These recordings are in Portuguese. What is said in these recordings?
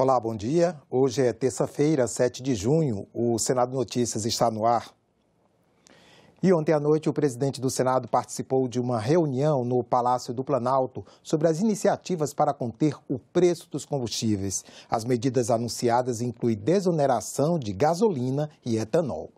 Olá, bom dia. Hoje é terça-feira, 7 de junho. O Senado Notícias está no ar. E ontem à noite, o presidente do Senado participou de uma reunião no Palácio do Planalto sobre as iniciativas para conter o preço dos combustíveis. As medidas anunciadas incluem desoneração de gasolina e etanol.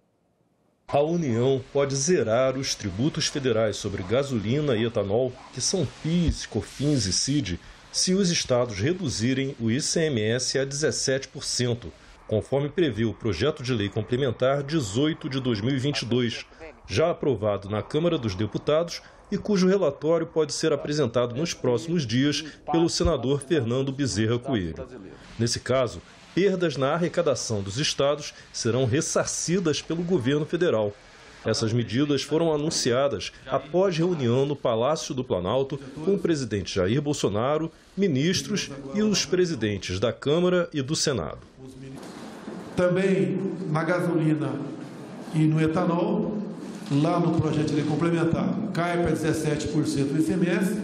A União pode zerar os tributos federais sobre gasolina e etanol, que são PIS, COFINS e CID, se os estados reduzirem o ICMS a 17%, conforme prevê o projeto de lei complementar 18 de 2022, já aprovado na Câmara dos Deputados e cujo relatório pode ser apresentado nos próximos dias pelo senador Fernando Bezerra Coelho. Nesse caso, perdas na arrecadação dos estados serão ressarcidas pelo governo federal. Essas medidas foram anunciadas após reunião no Palácio do Planalto com o presidente Jair Bolsonaro, ministros e os presidentes da Câmara e do Senado. Também na gasolina e no etanol, lá no projeto de lei complementar, cai para 17% do ICMS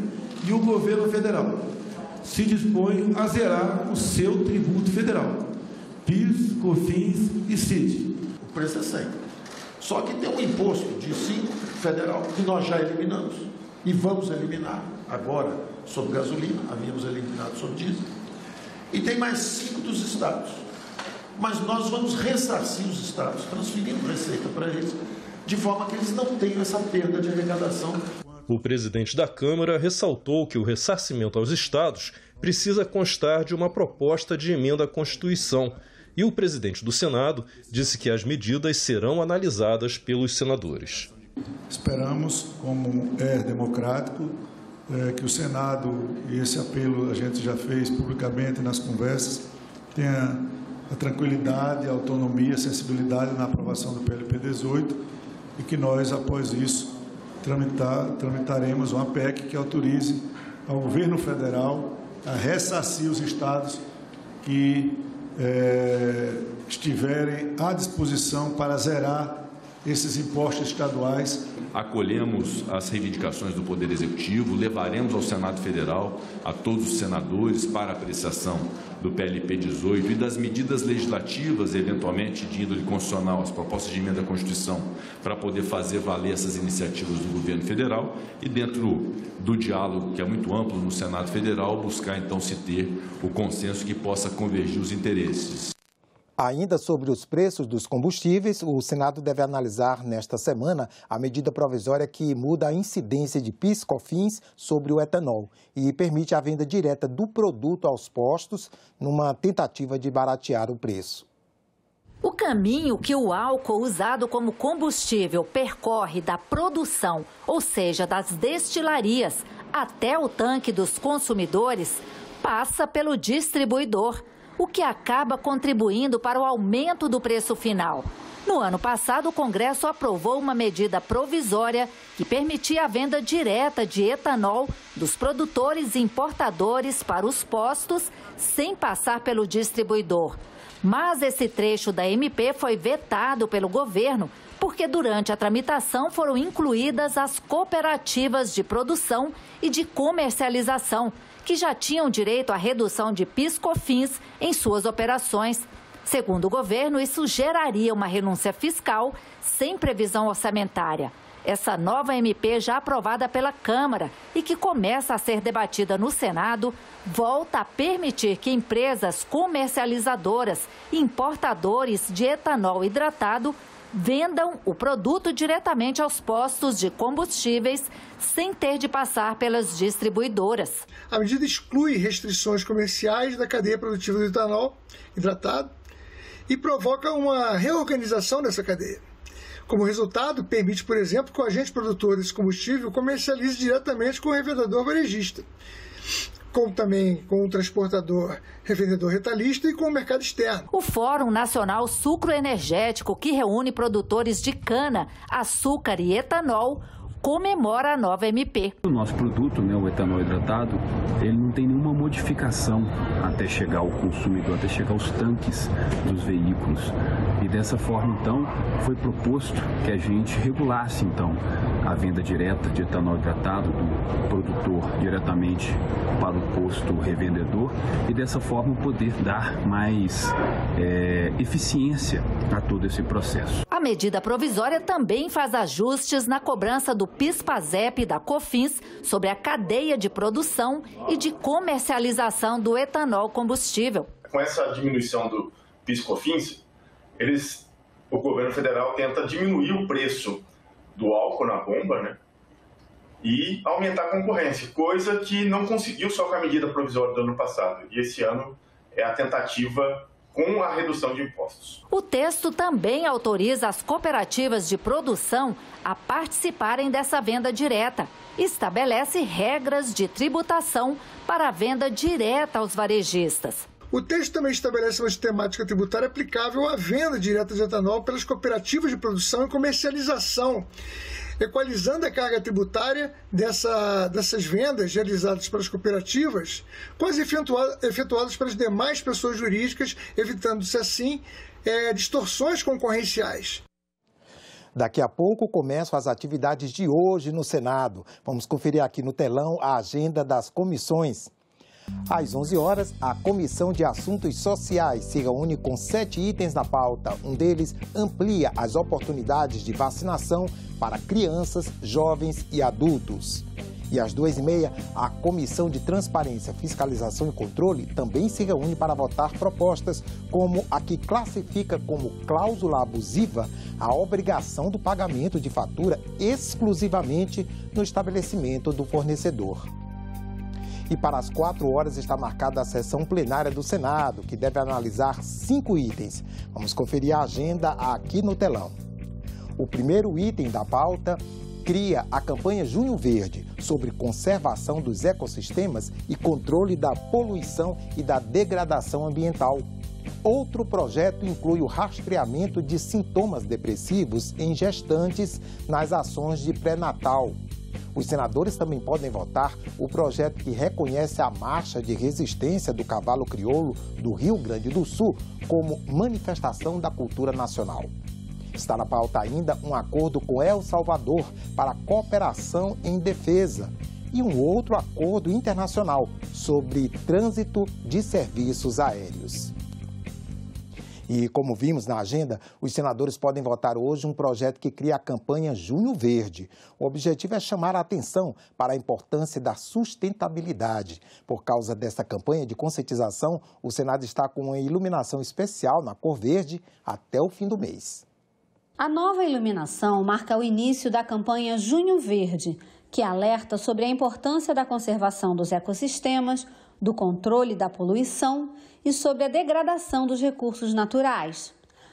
e o governo federal se dispõe a zerar o seu tributo federal, PIS, COFINS e CID. O preço é 100. Só que tem um imposto de 5 federal que nós já eliminamos e vamos eliminar agora sobre gasolina, havíamos eliminado sobre diesel, e tem mais 5 dos estados. Mas nós vamos ressarcir os estados, transferindo receita para eles, de forma que eles não tenham essa perda de arrecadação. O presidente da Câmara ressaltou que o ressarcimento aos estados precisa constar de uma proposta de emenda à Constituição. E o presidente do Senado disse que as medidas serão analisadas pelos senadores. Esperamos, como é democrático, que o Senado, e esse apelo a gente já fez publicamente nas conversas, tenha a tranquilidade, a autonomia, a sensibilidade na aprovação do PLP 18 e que nós, após isso, tramitaremos uma PEC que autorize ao governo federal a ressarcir os estados que estiverem à disposição para zerar esses impostos estaduais. Acolhemos as reivindicações do Poder Executivo, levaremos ao Senado Federal, a todos os senadores, para apreciação do PLP 18 e das medidas legislativas, eventualmente de índole constitucional, as propostas de emenda à Constituição, para poder fazer valer essas iniciativas do governo federal e, dentro do diálogo, que é muito amplo no Senado Federal, buscar então se ter o consenso que possa convergir os interesses. Ainda sobre os preços dos combustíveis, o Senado deve analisar nesta semana a medida provisória que muda a incidência de PIS/COFINS sobre o etanol e permite a venda direta do produto aos postos numa tentativa de baratear o preço. O caminho que o álcool usado como combustível percorre da produção, ou seja, das destilarias, até o tanque dos consumidores, passa pelo distribuidor, o que acaba contribuindo para o aumento do preço final. No ano passado, o Congresso aprovou uma medida provisória que permitia a venda direta de etanol dos produtores e importadores para os postos, sem passar pelo distribuidor. Mas esse trecho da MP foi vetado pelo governo, porque durante a tramitação foram incluídas as cooperativas de produção e de comercialização, que já tinham direito à redução de PIS/COFINS em suas operações. Segundo o governo, isso geraria uma renúncia fiscal sem previsão orçamentária. Essa nova MP, já aprovada pela Câmara e que começa a ser debatida no Senado, volta a permitir que empresas comercializadoras e importadores de etanol hidratado vendam o produto diretamente aos postos de combustíveis sem ter de passar pelas distribuidoras. A medida exclui restrições comerciais da cadeia produtiva do etanol hidratado e provoca uma reorganização dessa cadeia. Como resultado, permite, por exemplo, que o agente produtor desse combustível comercialize diretamente com o revendedor varejista, como também com o transportador, revendedor retalhista e com o mercado externo. O Fórum Nacional Sucroenergético, que reúne produtores de cana, açúcar e etanol, comemora a nova MP. O nosso produto, o etanol hidratado, ele não tem nenhuma modificação até chegar ao consumidor, até chegar aos tanques dos veículos. E dessa forma, então, foi proposto que a gente regulasse, então, a venda direta de etanol hidratado do produtor diretamente para o posto revendedor e dessa forma poder dar mais eficiência a todo esse processo. A medida provisória também faz ajustes na cobrança do PIS/PASEP e da COFINS sobre a cadeia de produção e de comercialização do etanol combustível. Com essa diminuição do PIS/COFINS, o governo federal tenta diminuir o preço do álcool na bomba, né? E aumentar a concorrência, coisa que não conseguiu só com a medida provisória do ano passado. E esse ano é a tentativa com a redução de impostos. O texto também autoriza as cooperativas de produção a participarem dessa venda direta. Estabelece regras de tributação para a venda direta aos varejistas. O texto também estabelece uma temática tributária aplicável à venda direta de etanol pelas cooperativas de produção e comercialização, equalizando a carga tributária dessas vendas realizadas pelas cooperativas com as efetuadas pelas demais pessoas jurídicas, evitando-se assim distorções concorrenciais. Daqui a pouco começam as atividades de hoje no Senado. Vamos conferir aqui no telão a agenda das comissões. Às 11 horas, a Comissão de Assuntos Sociais se reúne com 7 itens na pauta. Um deles amplia as oportunidades de vacinação para crianças, jovens e adultos. E às 2h30, a Comissão de Transparência, Fiscalização e Controle também se reúne para votar propostas como a que classifica como cláusula abusiva a obrigação do pagamento de fatura exclusivamente no estabelecimento do fornecedor. E para as 4 horas está marcada a sessão plenária do Senado, que deve analisar 5 itens. Vamos conferir a agenda aqui no telão. O primeiro item da pauta cria a campanha Junho Verde sobre conservação dos ecossistemas e controle da poluição e da degradação ambiental. Outro projeto inclui o rastreamento de sintomas depressivos em gestantes nas ações de pré-natal. Os senadores também podem votar o projeto que reconhece a marcha de resistência do cavalo crioulo do Rio Grande do Sul como manifestação da cultura nacional. Está na pauta ainda um acordo com El Salvador para cooperação em defesa e um outro acordo internacional sobre trânsito de serviços aéreos. E como vimos na agenda, os senadores podem votar hoje um projeto que cria a campanha Junho Verde. O objetivo é chamar a atenção para a importância da sustentabilidade. Por causa dessa campanha de conscientização, o Senado está com uma iluminação especial na cor verde até o fim do mês. A nova iluminação marca o início da campanha Junho Verde, que alerta sobre a importância da conservação dos ecossistemas, do controle da poluição e sobre a degradação dos recursos naturais.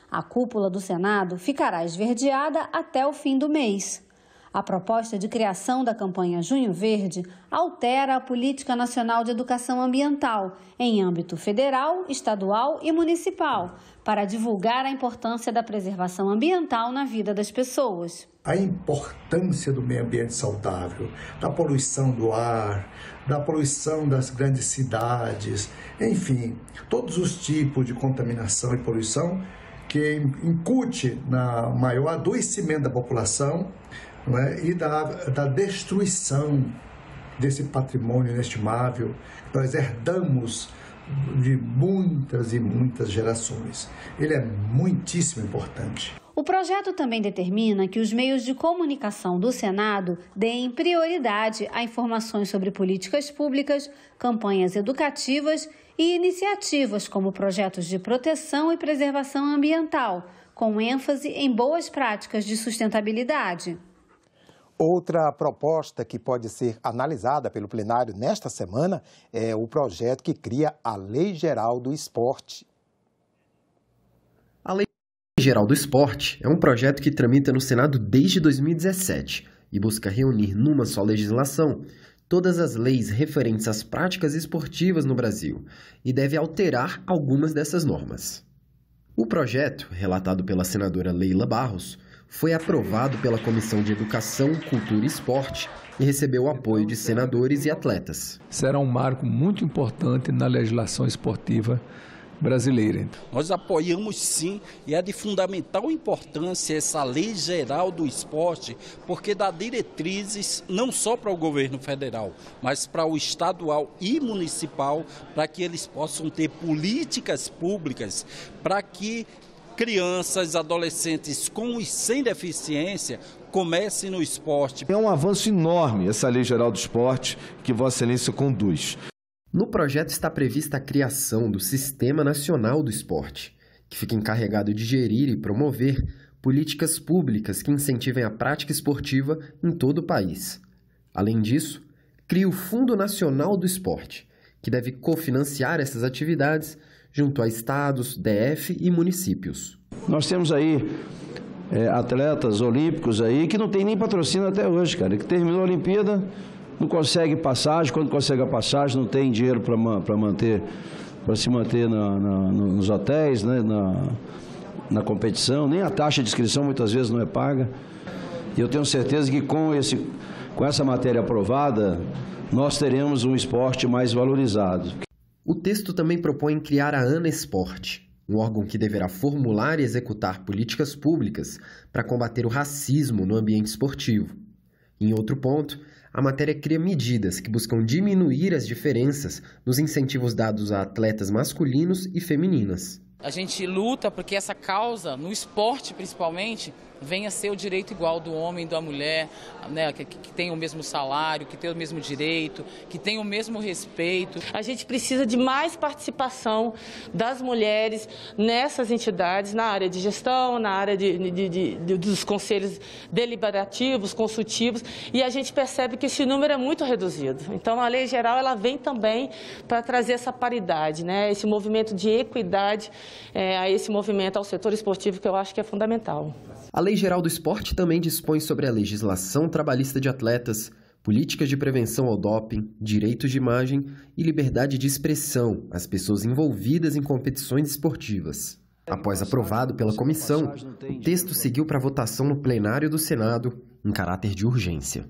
A cúpula do Senado ficará esverdeada até o fim do mês. A proposta de criação da campanha Junho Verde altera a Política Nacional de Educação Ambiental em âmbito federal, estadual e municipal, para divulgar a importância da preservação ambiental na vida das pessoas. A importância do meio ambiente saudável, da poluição do ar, da poluição das grandes cidades, enfim, todos os tipos de contaminação e poluição que incute na maior adoecimento da população, não é? E da destruição desse patrimônio inestimável que nós herdamos de muitas e muitas gerações. Ele é muitíssimo importante. O projeto também determina que os meios de comunicação do Senado deem prioridade a informações sobre políticas públicas, campanhas educativas e iniciativas como projetos de proteção e preservação ambiental, com ênfase em boas práticas de sustentabilidade. Outra proposta que pode ser analisada pelo plenário nesta semana é o projeto que cria a Lei Geral do Esporte. A Lei Geral do Esporte é um projeto que tramita no Senado desde 2017 e busca reunir numa só legislação todas as leis referentes às práticas esportivas no Brasil e deve alterar algumas dessas normas. O projeto, relatado pela senadora Leila Barros, foi aprovado pela Comissão de Educação, Cultura e Esporte e recebeu o apoio de senadores e atletas. Será um marco muito importante na legislação esportiva brasileira. Nós apoiamos sim, e é de fundamental importância essa lei geral do esporte, porque dá diretrizes não só para o governo federal, mas para o estadual e municipal, para que eles possam ter políticas públicas para que crianças, adolescentes com e sem deficiência comecem no esporte. É um avanço enorme essa lei geral do esporte que Vossa Excelência conduz. No projeto está prevista a criação do Sistema Nacional do Esporte, que fica encarregado de gerir e promover políticas públicas que incentivem a prática esportiva em todo o país. Além disso, cria o Fundo Nacional do Esporte, que deve cofinanciar essas atividades junto a estados, DF e municípios. Nós temos aí atletas olímpicos aí que não tem nem patrocínio até hoje, cara, que terminou a Olimpíada, não consegue passagem, quando consegue a passagem não tem dinheiro para se manter nos hotéis, né, na competição, nem a taxa de inscrição muitas vezes não é paga. E eu tenho certeza que com essa matéria aprovada, nós teremos um esporte mais valorizado. O texto também propõe criar a ANEsporte, um órgão que deverá formular e executar políticas públicas para combater o racismo no ambiente esportivo. Em outro ponto, a matéria cria medidas que buscam diminuir as diferenças nos incentivos dados a atletas masculinos e femininas. A gente luta porque essa causa, no esporte principalmente, venha a ser o direito igual do homem e da mulher, né, que tem o mesmo salário, que tem o mesmo direito, que tem o mesmo respeito. A gente precisa de mais participação das mulheres nessas entidades, na área de gestão, na área dos conselhos deliberativos, consultivos, e a gente percebe que esse número é muito reduzido. Então, a lei geral ela vem também para trazer essa paridade, né, esse movimento de equidade a esse movimento ao setor esportivo, que eu acho que é fundamental. A Lei Geral do Esporte também dispõe sobre a legislação trabalhista de atletas, políticas de prevenção ao doping, direitos de imagem e liberdade de expressão às pessoas envolvidas em competições esportivas. Após aprovado pela comissão, o texto seguiu para votação no plenário do Senado em caráter de urgência.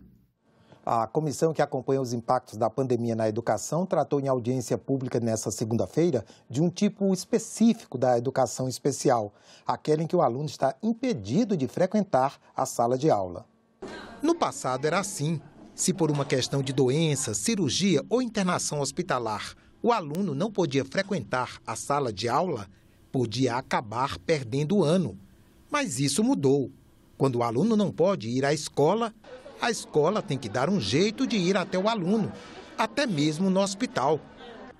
A comissão que acompanha os impactos da pandemia na educação tratou em audiência pública nesta segunda-feira de um tipo específico da educação especial, aquela em que o aluno está impedido de frequentar a sala de aula. No passado era assim. Se por uma questão de doença, cirurgia ou internação hospitalar, o aluno não podia frequentar a sala de aula, podia acabar perdendo o ano. Mas isso mudou. Quando o aluno não pode ir à escola, a escola tem que dar um jeito de ir até o aluno, até mesmo no hospital.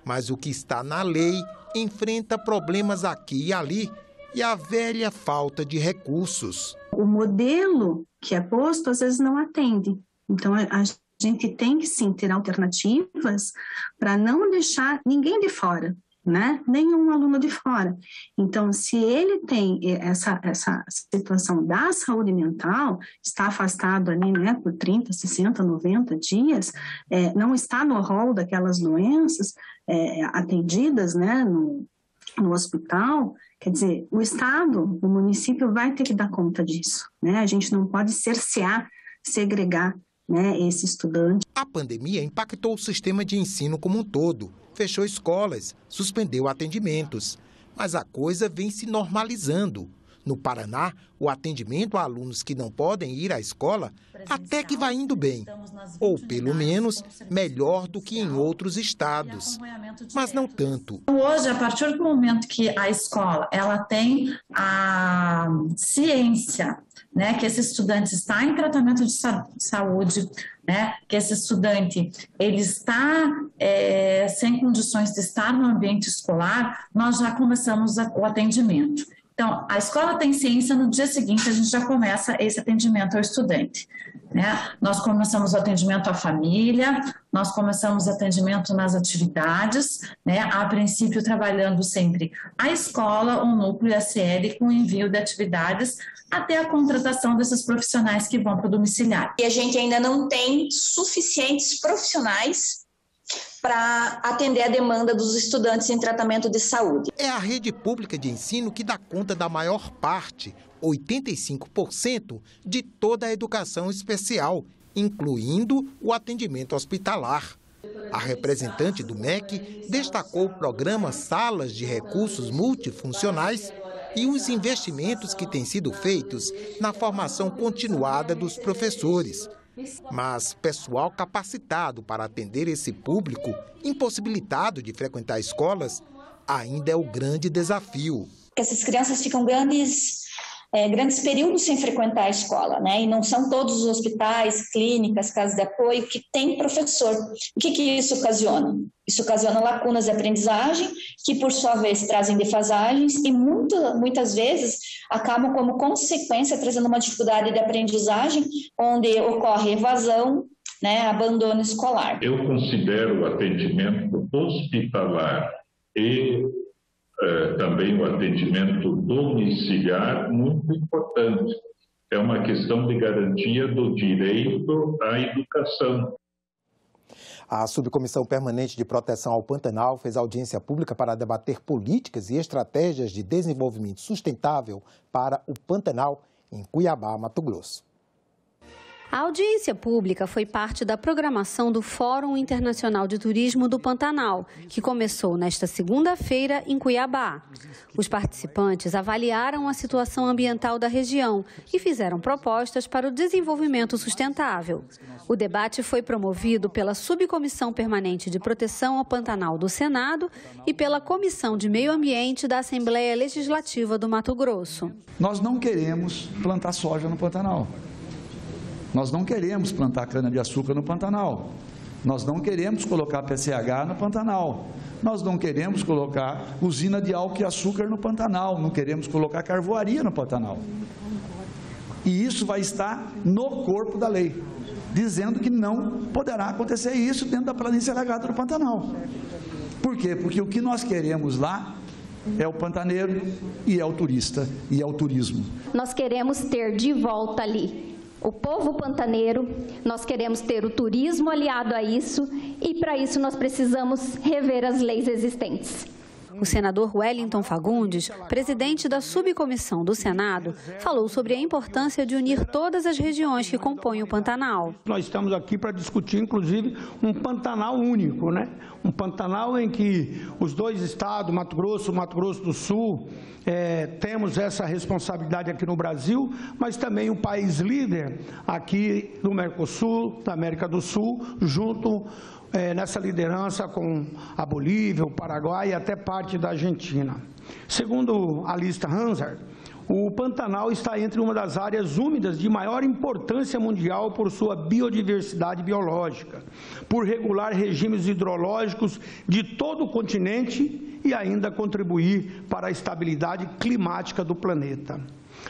Mas o que está na lei enfrenta problemas aqui e ali e a velha falta de recursos. O modelo que é posto às vezes não atende. Então a gente tem que sim ter alternativas para não deixar ninguém de fora, né? Nenhum aluno de fora. Então, se ele tem essa situação da saúde mental, está afastado ali, né, por 30, 60, 90 dias, não está no rol daquelas doenças atendidas, né, no hospital, quer dizer, o Estado, o município vai ter que dar conta disso, né? A gente não pode cercear, segregar, né, esse estudante. A pandemia impactou o sistema de ensino como um todo. Fechou escolas, suspendeu atendimentos. Mas a coisa vem se normalizando. No Paraná, o atendimento a alunos que não podem ir à escola até que vai indo bem. Ou, pelo menos, melhor do que em outros estados. Mas não tanto. Hoje, a partir do momento que a escola ela tem a ciência, né, que esse estudante está em tratamento de saúde, né, que esse estudante ele está sem condições de estar no ambiente escolar, nós já começamos o atendimento. Então, a escola tem ciência, no dia seguinte a gente já começa esse atendimento ao estudante, né? Nós começamos o atendimento à família, nós começamos o atendimento nas atividades, né? A princípio trabalhando sempre a escola, o núcleo e a CL com envio de atividades até a contratação desses profissionais que vão para o domiciliar. E a gente ainda não tem suficientes profissionais para atender a demanda dos estudantes em tratamento de saúde. É a rede pública de ensino que dá conta da maior parte, 85%, de toda a educação especial, incluindo o atendimento hospitalar. A representante do MEC destacou o programa Salas de Recursos Multifuncionais e os investimentos que têm sido feitos na formação continuada dos professores. Mas pessoal capacitado para atender esse público, impossibilitado de frequentar escolas, ainda é o grande desafio. Essas crianças ficam grandes períodos sem frequentar a escola, né? E não são todos os hospitais, clínicas, casas de apoio que têm professor. O que isso ocasiona? Isso ocasiona lacunas de aprendizagem, que por sua vez trazem defasagens e muitas vezes acabam como consequência trazendo uma dificuldade de aprendizagem, onde ocorre evasão, né, abandono escolar. Eu considero o atendimento hospitalar e também o atendimento domiciliar muito importante. É uma questão de garantia do direito à educação. A Subcomissão Permanente de Proteção ao Pantanal fez audiência pública para debater políticas e estratégias de desenvolvimento sustentável para o Pantanal, em Cuiabá, Mato Grosso. A audiência pública foi parte da programação do Fórum Internacional de Turismo do Pantanal, que começou nesta segunda-feira em Cuiabá. Os participantes avaliaram a situação ambiental da região e fizeram propostas para o desenvolvimento sustentável. O debate foi promovido pela Subcomissão Permanente de Proteção ao Pantanal do Senado e pela Comissão de Meio Ambiente da Assembleia Legislativa do Mato Grosso. Nós não queremos plantar soja no Pantanal. Nós não queremos plantar cana-de-açúcar no Pantanal. Nós não queremos colocar PCH no Pantanal. Nós não queremos colocar usina de álcool e açúcar no Pantanal. Não queremos colocar carvoaria no Pantanal. E isso vai estar no corpo da lei, dizendo que não poderá acontecer isso dentro da planície alagada do Pantanal. Por quê? Porque o que nós queremos lá é o pantaneiro e é o turista e é o turismo. Nós queremos ter de volta ali o povo pantaneiro, nós queremos ter o turismo aliado a isso e para isso nós precisamos rever as leis existentes. O senador Wellington Fagundes, presidente da subcomissão do Senado, falou sobre a importância de unir todas as regiões que compõem o Pantanal. Nós estamos aqui para discutir, inclusive, um Pantanal único, né? Um Pantanal em que os dois estados, Mato Grosso do Sul, temos essa responsabilidade aqui no Brasil, mas também o país líder aqui do Mercosul, da América do Sul, junto nessa liderança com a Bolívia, o Paraguai e até parte da Argentina. Segundo a lista Hansard, o Pantanal está entre uma das áreas úmidas de maior importância mundial por sua biodiversidade biológica, por regular regimes hidrológicos de todo o continente e ainda contribuir para a estabilidade climática do planeta.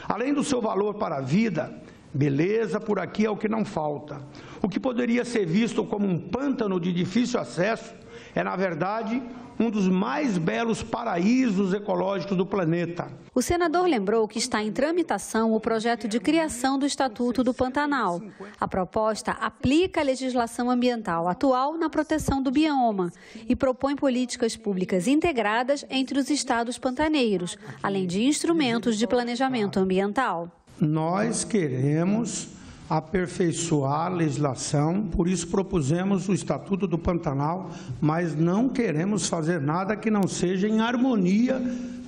Além do seu valor para a vida, beleza por aqui é o que não falta. O que poderia ser visto como um pântano de difícil acesso é, na verdade, um dos mais belos paraísos ecológicos do planeta. O senador lembrou que está em tramitação o projeto de criação do Estatuto do Pantanal. A proposta aplica a legislação ambiental atual na proteção do bioma e propõe políticas públicas integradas entre os estados pantaneiros, além de instrumentos de planejamento ambiental. Nós queremos aperfeiçoar a legislação, por isso propusemos o Estatuto do Pantanal, mas não queremos fazer nada que não seja em harmonia,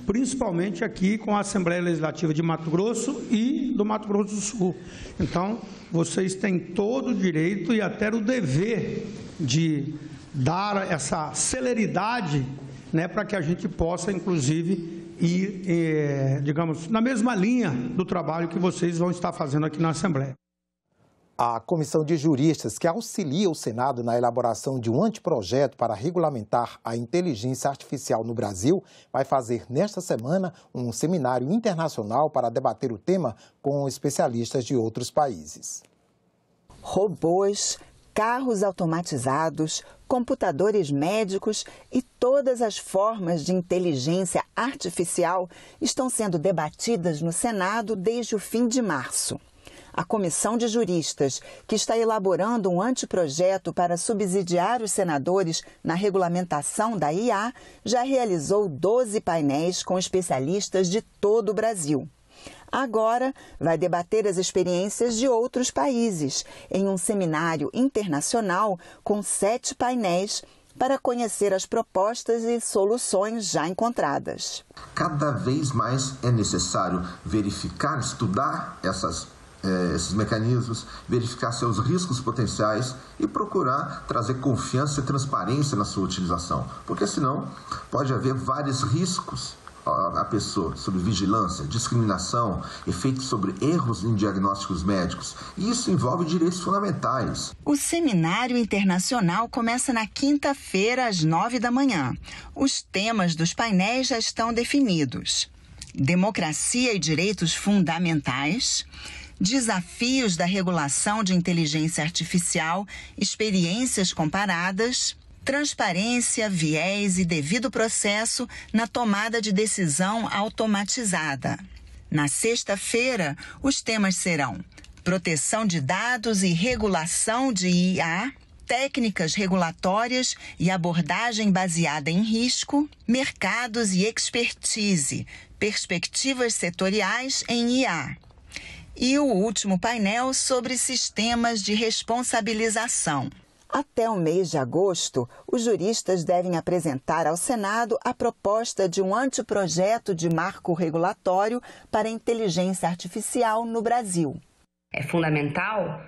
principalmente aqui com a Assembleia Legislativa de Mato Grosso e do Mato Grosso do Sul. Então, vocês têm todo o direito e até o dever de dar essa celeridade, né, para que a gente possa, inclusive, ir, digamos, na mesma linha do trabalho que vocês vão estar fazendo aqui na Assembleia. A Comissão de Juristas, que auxilia o Senado na elaboração de um anteprojeto para regulamentar a inteligência artificial no Brasil, vai fazer nesta semana um seminário internacional para debater o tema com especialistas de outros países. Robôs, carros automatizados, computadores médicos e todas as formas de inteligência artificial estão sendo debatidas no Senado desde o fim de março. A Comissão de Juristas, que está elaborando um anteprojeto para subsidiar os senadores na regulamentação da IA, já realizou 12 painéis com especialistas de todo o Brasil. Agora, vai debater as experiências de outros países em um seminário internacional com 7 painéis para conhecer as propostas e soluções já encontradas. Cada vez mais é necessário verificar, estudar esses mecanismos, verificar seus riscos potenciais e procurar trazer confiança e transparência na sua utilização, porque senão pode haver vários riscos à pessoa, sobre vigilância, discriminação, efeitos sobre erros em diagnósticos médicos. E isso envolve direitos fundamentais. O seminário internacional começa na quinta-feira, às 9 da manhã. Os temas dos painéis já estão definidos: democracia e direitos fundamentais, desafios da regulação de inteligência artificial, experiências comparadas, transparência, viés e devido processo na tomada de decisão automatizada. Na sexta-feira, os temas serão proteção de dados e regulação de IA, técnicas regulatórias e abordagem baseada em risco, mercados e expertise, perspectivas setoriais em IA. E o último painel sobre sistemas de responsabilização. Até o mês de agosto, os juristas devem apresentar ao Senado a proposta de um anteprojeto de marco regulatório para a inteligência artificial no Brasil. É fundamental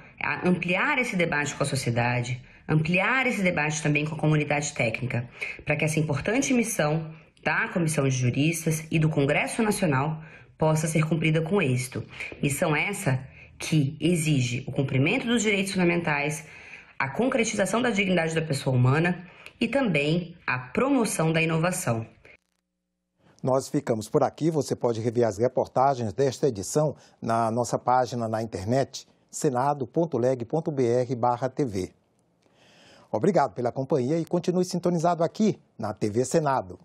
ampliar esse debate com a sociedade, ampliar esse debate também com a comunidade técnica, para que essa importante missão da Comissão de Juristas e do Congresso Nacional possa ser cumprida com êxito. Missão essa que exige o cumprimento dos direitos fundamentais, a concretização da dignidade da pessoa humana e também a promoção da inovação. Nós ficamos por aqui. Você pode rever as reportagens desta edição na nossa página na internet, senado.leg.br/TV. Obrigado pela companhia e continue sintonizado aqui na TV Senado.